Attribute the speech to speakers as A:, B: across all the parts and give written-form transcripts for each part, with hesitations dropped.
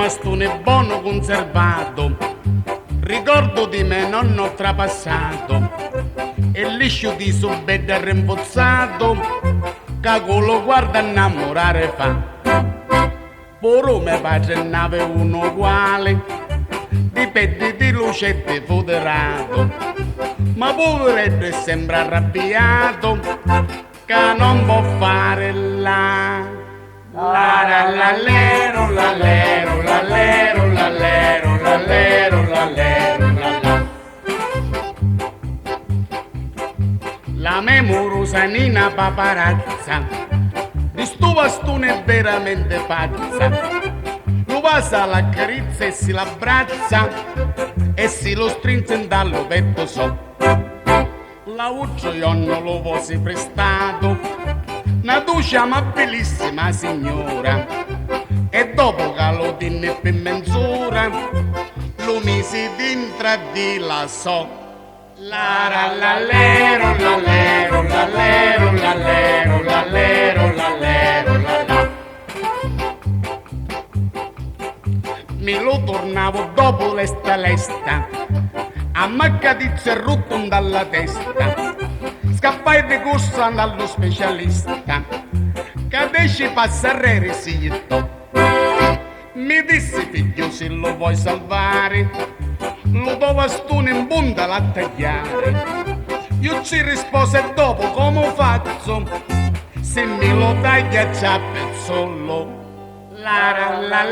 A: mastone buono conservato, ricordo di me nonno trapassato, e liscio di suo bed rimbozzato, cacolo guarda innamorare fa. Poro me padre nave uno uguale, di petti di lucette foderato, ma poveretto è sempre arrabbiato, che non può fare là. La lero, la lero, la lero, la lero, la lero, la lero, la la. La memorosa Nina paparazza, di sto bastone è veramente pazza. Lo passa la carizza e si l'abbraccia e si lo stringe dallo petto so. La uccio io non lo fossi prestato, una ducia ma bellissima signora, e dopo che lo tenne per mezz'ora lo misi dentro di la so. La lero, la lero, la lero, la lero, la lero, la lero, la la. Me lo tornavo dopo l'esta, a maccatizzo e rotto dalla testa. Scappai di corsa dallo specialista, cadesci passarere sito. Mi disse figlio se lo vuoi salvare, lo do bastone in punta a tagliare. Io ci rispose dopo come faccio, se me lo taglia già pezzolo. La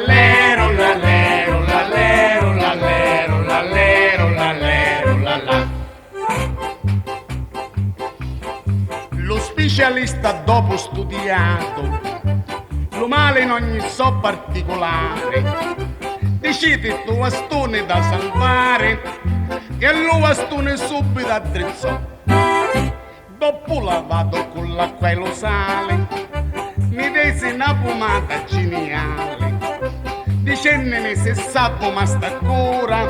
A: lero, la lero, la lero, la lero, la lero, la lero, la la. Lo specialista dopo studiato lo male in ogni so particolare decide tu bastone da salvare e lo bastone subito attrezzò. Dopo lavato con l'acqua e lo sale mi dese una pomata geniale dicendone se sapo ma sta ancora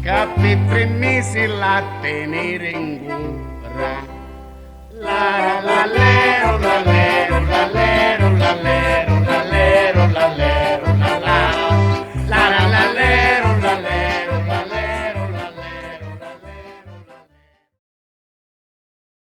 A: che per 3 mesi la tenere in cura. La lero, la lero.